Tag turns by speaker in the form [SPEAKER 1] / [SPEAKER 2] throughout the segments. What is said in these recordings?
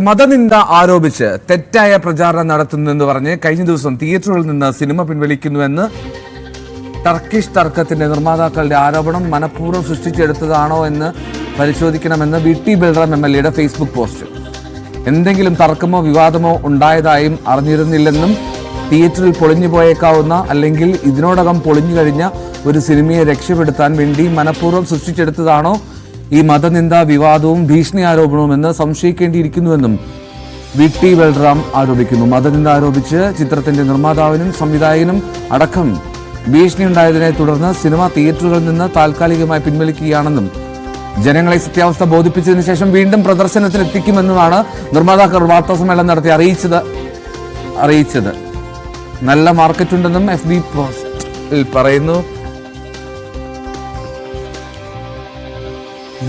[SPEAKER 1] മതനിന്ദ ആരോപിച്ച് തെറ്റായ പ്രചാരണം നടത്തുന്നുവെന്ന് പറഞ്ഞ് കഴിഞ്ഞ ദിവസം തിയേറ്ററുകളിൽ നിന്ന് സിനിമ പിൻവലിക്കുന്നുവെന്ന് ടർക്കിഷ് തർക്കത്തിന്റെ നിർമ്മാതാക്കളുടെ ആരോപണം മനഃപൂർവ്വം സൃഷ്ടിച്ചെടുത്തതാണോ എന്ന് പരിശോധിക്കണമെന്ന് VT ബൽറാം MLAയുടെ ഫേസ്ബുക്ക് പോസ്റ്റ്. എന്തെങ്കിലും തർക്കമോ വിവാദമോ ഉണ്ടായതായും അറിഞ്ഞിരുന്നില്ലെന്നും തിയേറ്ററിൽ പൊളിഞ്ഞു പോയേക്കാവുന്ന അല്ലെങ്കിൽ ഇതിനോടകം പൊളിഞ്ഞു കഴിഞ്ഞ ഒരു സിനിമയെ രക്ഷപ്പെടുത്താൻ വേണ്ടി മനഃപൂർവ്വം സൃഷ്ടിച്ചെടുത്തതാണോ ഈ മതനിന്ദ വിവാദവും ഭീഷണി ആരോപണവും എന്ന് സംശയിക്കേണ്ടിയിരിക്കുന്നുവെന്നും VT ബൽറാം ആരോപിക്കുന്നു. മതനിന്ദ ആരോപിച്ച് ചിത്രത്തിന്റെ നിർമ്മാതാവിനും സംവിധായകനും അടക്കം ഭീഷണി ഉണ്ടായതിനെ തുടർന്ന് സിനിമ തിയേറ്ററുകളിൽ നിന്ന് താൽക്കാലികമായി പിൻവലിക്കുകയാണെന്നും ജനങ്ങളെ സത്യാവസ്ഥ ബോധിപ്പിച്ചതിനു ശേഷം വീണ്ടും പ്രദർശനത്തിൽ എത്തിക്കുമെന്നുമാണ് നിർമ്മാതാക്കൾ വാർത്താസമ്മേളനം നടത്തി അറിയിച്ചത്. നല്ല മാർക്കറ്റുണ്ടെന്നും FB പോസ്റ്റിൽ പറയുന്നു.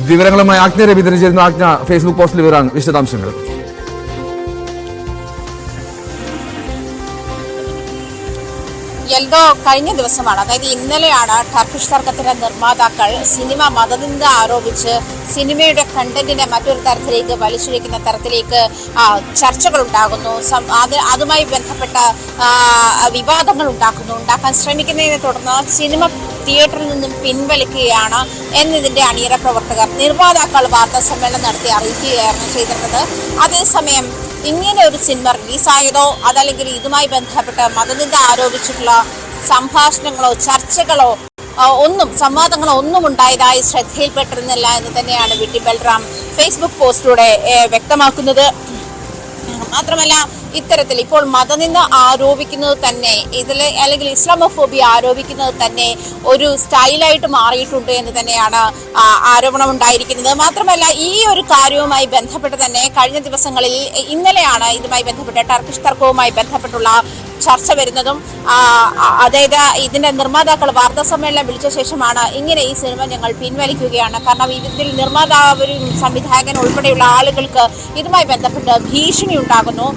[SPEAKER 1] വിവരങ്ങളുമായി ആജ്ഞ രവീന്ദ്രൻ ചേരുന്നു. ആജ്ഞ, ഫേസ്ബുക്ക് പോസ്റ്റിൽ വിശദാംശങ്ങൾ.
[SPEAKER 2] എൽദോ കഴിഞ്ഞ ദിവസമാണ്, അതായത് ഇന്നലെയാണ് ടർക്കിഷ് തർക്കത്തിന്റെ നിർമ്മാതാക്കൾ സിനിമ മതനിന്ദ ആരോപിച്ച് സിനിമയുടെ കണ്ടന്റിനെ മറ്റൊരു തരത്തിലേക്ക് വലിച്ചിഴക്കുന്ന തരത്തിലേക്ക് ചർച്ചകൾ ഉണ്ടാകുന്നു, അതുമായി ബന്ധപ്പെട്ട വിവാദങ്ങൾ ഉണ്ടാക്കാൻ ശ്രമിക്കുന്നതിനെ തുടർന്ന് സിനിമ തിയേറ്ററിൽ നിന്നും പിൻവലിക്കുകയാണ് എന്നതിന്റെ അണിയറ പ്രവർത്തകർ നിർമ്മാതാക്കൾ വാർത്താ സമ്മേളനം നടത്തി അറിയിക്കുകയായിരുന്നു ചെയ്തിരുന്നത്. അതേസമയം ഇങ്ങനെ ഒരു സിനിമ റിലീസായതോ അതല്ലെങ്കിൽ ഇതുമായി ബന്ധപ്പെട്ട് മതനിന്ദ ആരോപിച്ചിട്ടുള്ള സംഭാഷണങ്ങളോ ചർച്ചകളോ സംവാദങ്ങളോ ഒന്നും ഉണ്ടായതായി ശ്രദ്ധയിൽപ്പെട്ടിരുന്നില്ല എന്ന് തന്നെയാണ് VT ബൽറാം ഫേസ്ബുക്ക് പോസ്റ്റിലൂടെ വ്യക്തമാക്കുന്നത്. മാത്രമല്ല, ഇത്തരത്തിൽ ഇപ്പോൾ മതനിന്ദ ആരോപിക്കുന്നത് തന്നെ അല്ലെങ്കിൽ ഇസ്ലാമോഫോബിയ ആരോപിക്കുന്നത് തന്നെ ഒരു സ്റ്റൈലായിട്ട് മാറിയിട്ടുണ്ട് എന്ന് തന്നെയാണ് ആരോപണം ഉണ്ടായിരിക്കുന്നത്. മാത്രമല്ല, ഈ ഒരു കാര്യവുമായി ബന്ധപ്പെട്ട് തന്നെ കഴിഞ്ഞ ദിവസങ്ങളിൽ ഇന്നലെയാണ് ഇതുമായി ബന്ധപ്പെട്ട് ടർക്കിഷ് തർക്കവുമായി ബന്ധപ്പെട്ടുള്ള ചർച്ച വരുന്നതും. അതായത് ഇതിന്റെ നിർമ്മാതാക്കൾ വാർത്താ സമ്മേളനം വിളിച്ച ശേഷമാണ് ഇങ്ങനെ ഈ സിനിമ ഞങ്ങൾ പിൻവലിക്കുകയാണ്, കാരണം ഇതിൽ നിർമ്മാതാവരും സംവിധായകൻ ഉൾപ്പെടെയുള്ള ആളുകൾക്ക് ഇതുമായി ബന്ധപ്പെട്ട് ഭീഷണി ഉണ്ടാകുന്നു.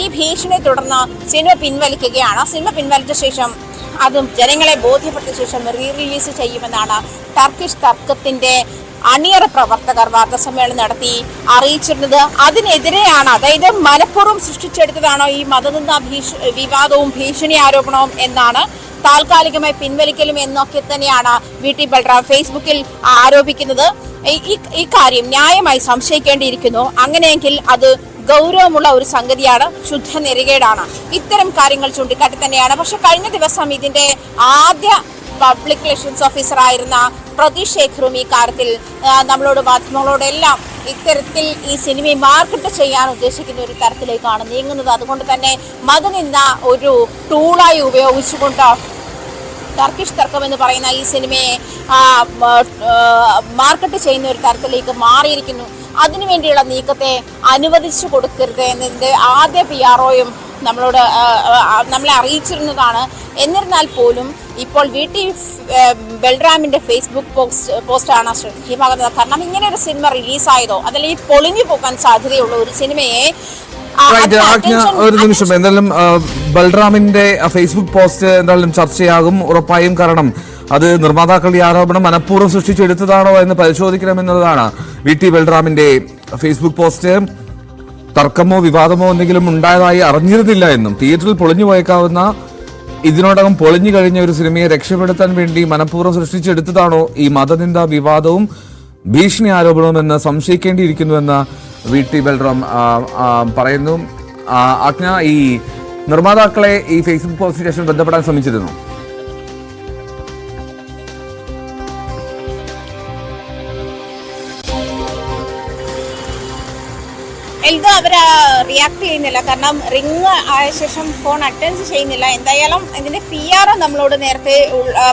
[SPEAKER 2] ഈ ഭീഷണിയെ തുടർന്ന് സിനിമ പിൻവലിക്കുകയാണ്. സിനിമ പിൻവലിച്ച ശേഷം അതും ജനങ്ങളെ ബോധ്യപ്പെട്ട ശേഷം റിലീസ് ചെയ്യുമെന്നാണ് ടർക്കിഷ് തർക്കത്തിന്റെ അണിയറ പ്രവർത്തകർ വാർത്താ സമ്മേളനം നടത്തി അറിയിച്ചിരുന്നത്. അതിനെതിരെയാണ്, അതായത് മനഃപൂർവ്വം സൃഷ്ടിച്ചെടുത്തതാണോ ഈ മതനിന്ദ വിവാദവും ഭീഷണി ആരോപണവും എന്നാണ്, താൽക്കാലികമായി പിൻവലിക്കലും എന്നൊക്കെ തന്നെയാണ് VT ബൽറാം ഫേസ്ബുക്കിൽ ആരോപിക്കുന്നത്. ഈ കാര്യം ന്യായമായി സംശയിക്കേണ്ടിയിരിക്കുന്നു. അങ്ങനെയെങ്കിൽ അത് ഗൗരവമുള്ള ഒരു സംഗതിയാണ്, ശുദ്ധ നെറികേടാണ്. ഇത്തരം കാര്യങ്ങൾ ചൂണ്ടിക്കാട്ടി തന്നെയാണ്. പക്ഷെ കഴിഞ്ഞ ദിവസം ഇതിന്റെ ആദ്യ പബ്ലിക് റിലേഷൻസ് ഓഫീസർ ആയിരുന്ന പ്രതീഷ് ശേഖറും ഈ കാര്യത്തിൽ മാധ്യമങ്ങളോടെല്ലാം ഇത്തരത്തിൽ ഈ സിനിമയെ മാർക്കറ്റ് ചെയ്യാൻ ഉദ്ദേശിക്കുന്ന ഒരു തരത്തിലേക്കാണ് നീങ്ങുന്നത്. അതുകൊണ്ട് തന്നെ മതനിന്ദ ഒരു ടൂളായി ഉപയോഗിച്ചുകൊണ്ട് ടർക്കിഷ് തർക്കം എന്ന് പറയുന്ന ഈ സിനിമയെ മാർക്കറ്റ് ചെയ്യുന്ന ഒരു തരത്തിലേക്ക് മാറിയിരിക്കുന്നു. അതിനുവേണ്ടിയുള്ള നീക്കത്തെ അനുവദിച്ചു കൊടുക്കരുത് എന്നതിൻ്റെ ആദ്യ PROയും നമ്മളെ അറിയിച്ചിരുന്നതാണ്. എന്നിരുന്നാൽ പോലും ഇപ്പോൾ VT ബൽറാമിന്റെ ഫേസ്ബുക്ക് പോസ്റ്റാണ് ശ്രദ്ധേയമാകുന്നത്. കാരണം ഇങ്ങനെ ഒരു സിനിമ റിലീസായതോ അതല്ലെങ്കിൽ പൊളിഞ്ഞു പോകാൻ സാധ്യതയുള്ള ഒരു സിനിമയെ
[SPEAKER 1] ഒരു നിമിഷം, എന്തായാലും ബൽറാമിന്റെ ഫേസ്ബുക്ക് പോസ്റ്റ് എന്തായാലും ചർച്ചയാകും ഉറപ്പായും. കാരണം അത് നിർമ്മാതാക്കളുടെ ആരോപണം മനഃപൂർവ്വം സൃഷ്ടിച്ചെടുത്തതാണോ എന്ന് പരിശോധിക്കണമെന്നുള്ളതാണ് VT ബൽറാമിന്റെ ഫേസ്ബുക്ക് പോസ്റ്റ്. തർക്കമോ വിവാദമോ എന്തെങ്കിലും ഉണ്ടായതായി അറിഞ്ഞിരുന്നില്ല എന്നും തിയേറ്ററിൽ പൊളിഞ്ഞു പോയേക്കാവുന്ന ഇതിനോടകം പൊളിഞ്ഞു കഴിഞ്ഞ ഒരു സിനിമയെ രക്ഷപ്പെടുത്താൻ വേണ്ടി മനഃപൂർവ്വം സൃഷ്ടിച്ചെടുത്തതാണോ ഈ മതനിന്ദ വിവാദവും ഭീഷണി ആരോപണവും എന്ന് സംശയിക്കേണ്ടിയിരിക്കുന്നുവെന്ന് VT ബൽറാം പറയുന്നു. ആജ്ഞ, ഈ നിർമ്മാതാക്കളെ ഈ ഫേസ്ബുക്ക് പോസ്റ്റിന് ശേഷം ബന്ധപ്പെടാൻ ശ്രമിച്ചിരുന്നു?
[SPEAKER 2] അവർ റിയാക്ട് ചെയ്യുന്നില്ല, കാരണം റിങ് ആയ ശേഷം ഫോൺ അറ്റൻഡ് ചെയ്യുന്നില്ല. എന്തായാലും ഇതിന്റെ PRO നമ്മളോട് നേരത്തെ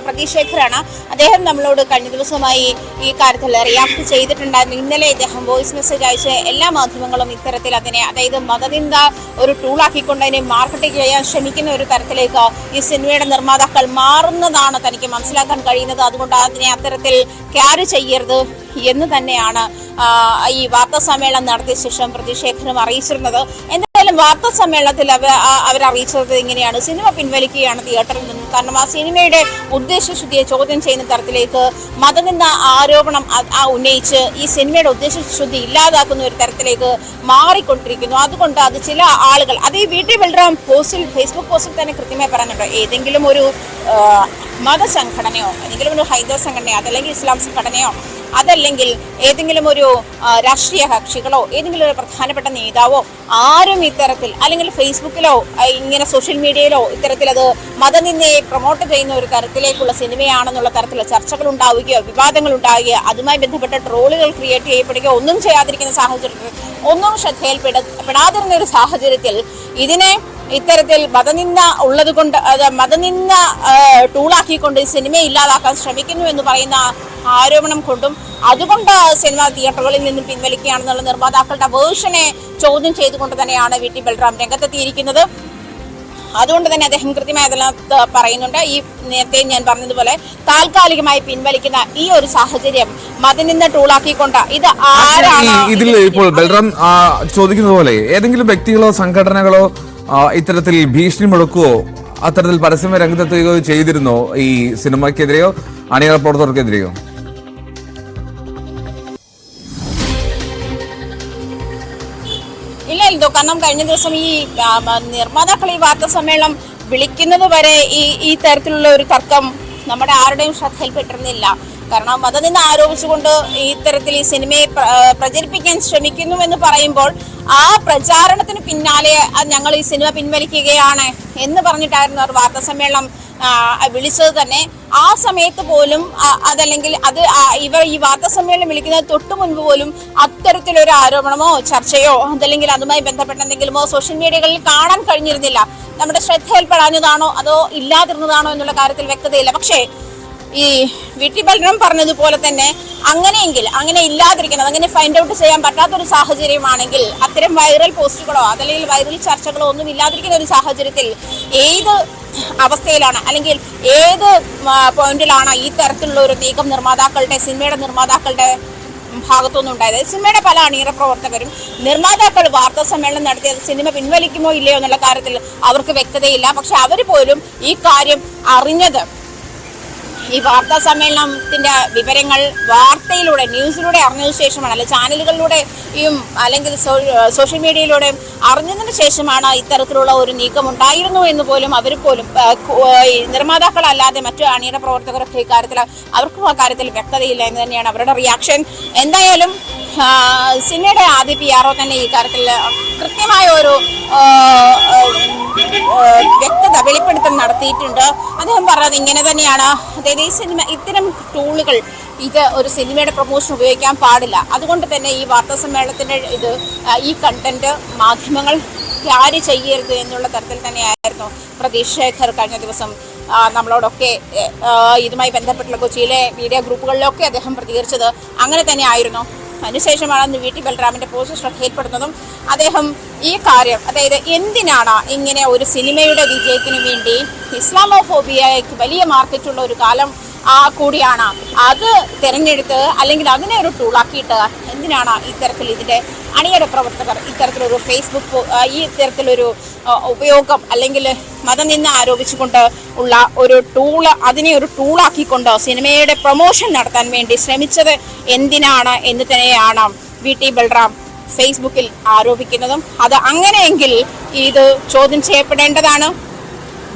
[SPEAKER 2] പ്രതീഷ് ശേഖറാണ്, അദ്ദേഹം നമ്മളോട് കഴിഞ്ഞ ദിവസമായി ഈ കാര്യത്തിൽ റിയാക്ട് ചെയ്തിട്ടുണ്ടായിരുന്നു. ഇന്നലെ ഇദ്ദേഹം വോയിസ് മെസ്സേജ് അയച്ച് എല്ലാ മാധ്യമങ്ങളും ഇത്തരത്തിൽ അതിനെ, അതായത് മതനിന്ദ ഒരു ടൂളാക്കിക്കൊണ്ട് അതിനെ മാർക്കറ്റിംഗ് ചെയ്യാൻ ശ്രമിക്കുന്ന ഒരു തരത്തിലേക്ക് ഈ സിനിമയുടെ നിർമ്മാതാക്കൾ മാറുന്നതാണ് തനിക്ക് മനസ്സിലാക്കാൻ കഴിയുന്നത്. അതുകൊണ്ട് അതിനെ അത്തരത്തിൽ ക്യാരി ചെയ്യരുത് എന്ന് തന്നെയാണ് ഈ വാർത്താ സമ്മേളനം നടത്തിയ ശേഷം പ്രതീഷ് ശേഖറും അറിയിച്ചിരുന്നത്. എന്തായാലും വാർത്താ സമ്മേളനത്തിൽ അവർ അറിയിച്ചത് ഇങ്ങനെയാണ്: സിനിമ പിൻവലിക്കുകയാണ് തിയേറ്ററിൽ നിന്നും. കാരണം ആ സിനിമയുടെ ഉദ്ദേശശുദ്ധിയെ ചോദ്യം ചെയ്യുന്ന തരത്തിലേക്ക് മതനിന്ദ ആരോപണം ഉന്നയിച്ച് ഈ സിനിമയുടെ ഉദ്ദേശശുദ്ധി ഇല്ലാതാക്കുന്ന ഒരു തരത്തിലേക്ക് മാറിക്കൊണ്ടിരിക്കുന്നു. അതുകൊണ്ട് അത് ചില ആളുകൾ, അത് ഈ VT ബൽറാം ഫേസ്ബുക്ക് പോസ്റ്റിൽ തന്നെ കൃത്യമായി പറഞ്ഞിട്ടുണ്ട്. ഏതെങ്കിലും ഒരു മതസംഘടനയോ അല്ലെങ്കിൽ ഒരു ഹൈന്ദവ സംഘടനയോ അതല്ലെങ്കിൽ ഇസ്ലാം സംഘടനയോ അതല്ലെങ്കിൽ ഏതെങ്കിലും ഒരു രാഷ്ട്രീയ കക്ഷികളോ ഏതെങ്കിലും ഒരു പ്രധാനപ്പെട്ട നേതാവോ ആരും ഇത്തരത്തിൽ അല്ലെങ്കിൽ ഫേസ്ബുക്കിലോ ഇങ്ങനെ സോഷ്യൽ മീഡിയയിലോ ഇത്തരത്തിൽ അത് മതനിന്ദയെ പ്രൊമോട്ട് ചെയ്യുന്ന ഒരു തരത്തിലേക്കുള്ള സിനിമയാണെന്നുള്ള തരത്തിലുള്ള ചർച്ചകൾ ഉണ്ടാവുകയോ വിവാദങ്ങൾ ഉണ്ടാവുകയോ അതുമായി ബന്ധപ്പെട്ട ട്രോളുകൾ ക്രിയേറ്റ് ചെയ്യപ്പെടുകയോ ഒന്നും ചെയ്യാതിരിക്കുന്ന സാഹചര്യത്തിൽ, ഒന്നും ശ്രദ്ധയിൽപ്പെടാതിരുന്ന ഒരു സാഹചര്യത്തിൽ ഇതിനെ ഇത്തരത്തിൽ മതനിന്ദ ഉള്ളത് കൊണ്ട് മതനിന്ദ ടൂളാക്കിക്കൊണ്ട് സിനിമയെ ഇല്ലാതാക്കാൻ ശ്രമിക്കുന്നു എന്ന് പറയുന്ന ആരോപണം കൊണ്ടും അതുകൊണ്ട് സിനിമ തിയേറ്ററുകളിൽ നിന്നും പിൻവലിക്കുകയാണെന്നുള്ള നിർമ്മാതാക്കളുടെ വേർഷനെ ചോദ്യം ചെയ്തുകൊണ്ട് തന്നെയാണ് VT ബൽറാം രംഗത്തെത്തിയിരിക്കുന്നത്. അതുകൊണ്ട് തന്നെ അദ്ദേഹം കൃത്യമായി അതിനകത്ത് പറയുന്നുണ്ട്, ഈ നേരത്തെ ഞാൻ പറഞ്ഞതുപോലെ താൽക്കാലികമായി പിൻവലിക്കുന്ന ഈ ഒരു സാഹചര്യം മതനിന്ദ ടൂളാക്കിക്കൊണ്ട് ഇത് ആരാണ്
[SPEAKER 1] ഇതിൽ ഇപ്പോൾ ബൽറാം ചോദിക്കുന്നത് പോലെ ഏതെങ്കിലും വ്യക്തികളോ സംഘടനകളോ ഇത്തരത്തിൽ ഭീഷണി മുഴക്കുകയോ അത്തരത്തിൽ പരസ്യമ രംഗത്തെത്തുകയോ ചെയ്തിരുന്നോ ഈ സിനിമയ്ക്കെതിരെയോ അണിയറ പ്രവർത്തകർക്കെതിരെയോ?
[SPEAKER 2] ഇല്ലല്ലോ. കാരണം കഴിഞ്ഞ ദിവസം ഈ നിർമ്മാതാക്കൾ ഈ വാർത്താ സമ്മേളനം വിളിക്കുന്നത് വരെ ഈ തരത്തിലുള്ള ഒരു തർക്കം നമ്മുടെ ആരുടെയും ശ്രദ്ധയിൽപ്പെട്ടിരുന്നില്ല. കാരണം മതനിന്ദ ആരോപിച്ചുകൊണ്ട് ഇത്തരത്തിൽ ഈ സിനിമയെ പ്രചരിപ്പിക്കാൻ ശ്രമിക്കുന്നു എന്ന് പറയുമ്പോൾ ആ പ്രചാരണത്തിന് പിന്നാലെ ഞങ്ങൾ ഈ സിനിമ പിൻവലിക്കുകയാണ് എന്ന് പറഞ്ഞിട്ടായിരുന്നു അവർ വാർത്താ സമ്മേളനം വിളിച്ചത് തന്നെ. ആ സമയത്ത് പോലും അതല്ലെങ്കിൽ ഇവർ ഈ വാർത്താ സമ്മേളനം വിളിക്കുന്നത് തൊട്ടു മുൻപ് പോലും അത്തരത്തിലൊരു ആരോപണമോ ചർച്ചയോ അതല്ലെങ്കിൽ അതുമായി ബന്ധപ്പെട്ട എന്തെങ്കിലുമോ സോഷ്യൽ മീഡിയകളിൽ കാണാൻ കഴിഞ്ഞിരുന്നില്ല. നമ്മുടെ ശ്രദ്ധയിൽപ്പെടാഞ്ഞതാണോ അതോ ഇല്ലാതിരുന്നതാണോ എന്നുള്ള കാര്യത്തിൽ വ്യക്തതയില്ല. പക്ഷേ ഈ VT ബൽറാം പറഞ്ഞതുപോലെ തന്നെ അങ്ങനെയെങ്കിൽ അങ്ങനെ ഇല്ലാതിരിക്കുന്നത്, അങ്ങനെ ഫൈൻഡ് ഔട്ട് ചെയ്യാൻ പറ്റാത്തൊരു സാഹചര്യമാണെങ്കിൽ അത്തരം വൈറൽ പോസ്റ്റുകളോ അതല്ലെങ്കിൽ വൈറൽ ചർച്ചകളോ ഒന്നും ഇല്ലാതിരിക്കുന്ന ഒരു സാഹചര്യത്തിൽ ഏത് അവസ്ഥയിലാണ് അല്ലെങ്കിൽ ഏത് പോയിന്റിലാണ് ഈ തരത്തിലുള്ള ഒരു നീക്കം സിനിമയുടെ നിർമ്മാതാക്കളുടെ ഭാഗത്തുനിന്ന് ഉണ്ടായത്? സിനിമയുടെ പല അണിയറ പ്രവർത്തകരും നിർമ്മാതാക്കൾ വാർത്താ സമ്മേളനം നടത്തിയത് സിനിമ പിൻവലിക്കുമോ ഇല്ലയോ എന്നുള്ള കാര്യത്തിൽ അവർക്ക് വ്യക്തതയില്ല. പക്ഷെ അവർ പോലും ഈ കാര്യം അറിഞ്ഞത് ഈ വാർത്താ സമ്മേളനത്തിന്റെ വിവരങ്ങൾ വാർത്തയിലൂടെ ന്യൂസിലൂടെ അറിഞ്ഞതിനു ശേഷമാണ്, അല്ലെ ചാനലുകളിലൂടെയും അല്ലെങ്കിൽ സോഷ്യൽ മീഡിയയിലൂടെ അറിഞ്ഞതിന് ശേഷമാണ് ഇത്തരത്തിലുള്ള ഒരു നീക്കം ഉണ്ടായിരുന്നു എന്ന് പോലും അവർ പോലും നിർമ്മാതാക്കളല്ലാതെ മറ്റു അണിയറ പ്രവർത്തകരൊക്കെ ഇക്കാര്യത്തിൽ അവർക്കും ആ കാര്യത്തിൽ വ്യക്തതയില്ല എന്ന് തന്നെയാണ് അവരുടെ റിയാക്ഷൻ. എന്തായാലും സിനിമയുടെ ആദ്യ PRO തന്നെ ഈ കാര്യത്തിൽ കൃത്യമായ ഒരു വ്യക്തത വെളിപ്പെടുത്തൽ നടത്തിയിട്ടുണ്ട്. അദ്ദേഹം പറഞ്ഞത് ഇങ്ങനെ തന്നെയാണ്, അതായത് ഈ സിനിമ ഇത്തരം ടൂളുകൾ ഇത് ഒരു സിനിമയുടെ പ്രൊമോഷൻ ഉപയോഗിക്കാൻ പാടില്ല. അതുകൊണ്ട് തന്നെ ഈ വാർത്താ സമ്മേളനത്തിന്റെ ഈ കണ്ടന്റ് മാധ്യമങ്ങൾ ക്യാരി ചെയ്യരുത് എന്നുള്ള തരത്തിൽ തന്നെയായിരുന്നു പ്രതീഷ് ശേഖർ കഴിഞ്ഞ ദിവസം നമ്മളോടൊക്കെ ഇതുമായി ബന്ധപ്പെട്ടുള്ള കൊച്ചിയിലെ മീഡിയ ഗ്രൂപ്പുകളിലൊക്കെ അദ്ദേഹം പ്രതികരിച്ചത് അങ്ങനെ തന്നെ ആയിരുന്നു. അതിനുശേഷമാണ് VT ബൽറാമിന്റെ പോസ്റ്റ് ശ്രദ്ധയിൽപ്പെടുന്നതും അദ്ദേഹം ഈ കാര്യം, അതായത് എന്തിനാണ് ഇങ്ങനെ ഒരു സിനിമയുടെ വിജയത്തിന് വേണ്ടി ഇസ്ലാമോഫോബിയയ്ക്ക് വലിയ മാർക്കറ്റുള്ള ഒരു കാലം കൂടിയാണ് അത് തിരഞ്ഞെടുത്ത് അല്ലെങ്കിൽ അതിനെ ഒരു ടൂളാക്കിയിട്ട് എന്തിനാണ് ഇത്തരത്തിൽ ഇതിന്റെ അണിയറ പ്രവർത്തകർ ഇത്തരത്തിലൊരു ഫേസ്ബുക്ക് ഈ ഇത്തരത്തിലൊരു ഉപയോഗം അല്ലെങ്കിൽ മതനിന്ദ ആരോപിച്ചുകൊണ്ട് ഉള്ള ഒരു ടൂള്, അതിനെ ഒരു ടൂളാക്കിക്കൊണ്ട് സിനിമയുടെ പ്രൊമോഷൻ നടത്താൻ വേണ്ടി ശ്രമിച്ചത് എന്തിനാണ് എന്ന് തന്നെയാണ് VT ബൽറാം ഫേസ്ബുക്കിൽ ആരോപിക്കുന്നതും. അത് അങ്ങനെയെങ്കിൽ ഇത് ചോദ്യം ചെയ്യപ്പെടേണ്ടതാണ്.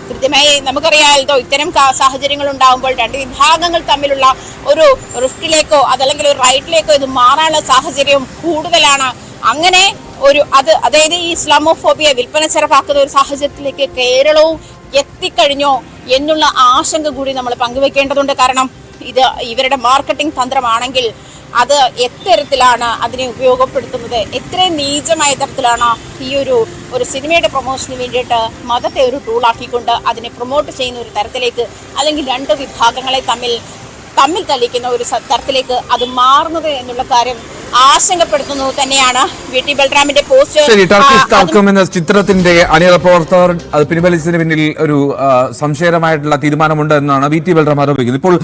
[SPEAKER 2] കൃത്യമായി നമുക്കറിയാമല്ലോ, ഇത്തരം സാഹചര്യങ്ങൾ ഉണ്ടാകുമ്പോൾ രണ്ട് വിഭാഗങ്ങൾ തമ്മിലുള്ള ഒരു റിഫ്റ്റിലേക്കോ അതല്ലെങ്കിൽ ഒരു റൈറ്റിലേക്കോ ഇത് മാറാനുള്ള സാഹചര്യം കൂടുതലാണ്. അങ്ങനെ അതായത് ഈ ഇസ്ലാമോഫോബിയ വിൽപ്പന ചെറുപ്പാക്കുന്ന ഒരു സാഹചര്യത്തിലേക്ക് കേരളവും എത്തിക്കഴിഞ്ഞോ എന്നുള്ള ആശങ്ക കൂടി നമ്മൾ പങ്കുവെക്കേണ്ടതുണ്ട്. കാരണം ഇത് ഇവരുടെ മാർക്കറ്റിംഗ് തന്ത്രമാണെങ്കിൽ അത് എത്തരത്തിലാണ് അതിനെ ഉപയോഗപ്പെടുത്തുന്നത്, എത്രയും നീചമായ തരത്തിലാണ് ഈ ഒരു സിനിമയുടെ പ്രൊമോഷന് വേണ്ടിയിട്ട് മതത്തെ ഒരു ടൂളാക്കിക്കൊണ്ട് അതിനെ പ്രൊമോട്ട് ചെയ്യുന്ന ഒരു തരത്തിലേക്ക് അല്ലെങ്കിൽ രണ്ട് വിഭാഗങ്ങളെ തമ്മിൽ തല്ലിക്കുന്ന ഒരു തരത്തിലേക്ക് അത് മാറുന്നത് എന്നുള്ള കാര്യം ആശങ്കപ്പെടുത്തുന്നു തന്നെയാണ് VT ബൽറാമിന്റെ പോസ്റ്റ്.
[SPEAKER 1] ടർക്കിഷ് തർക്കം എന്ന ചിത്രത്തിന്റെ അണിയറ പ്രവർത്തകർ അത് പിൻവലിച്ചതിന് പിന്നിൽ ഒരു സംശയകരമായിട്ടുള്ള തീരുമാനമുണ്ട് എന്നാണ് VT ബൽറാം ആരോപിക്കുന്നത്. ഇപ്പോൾ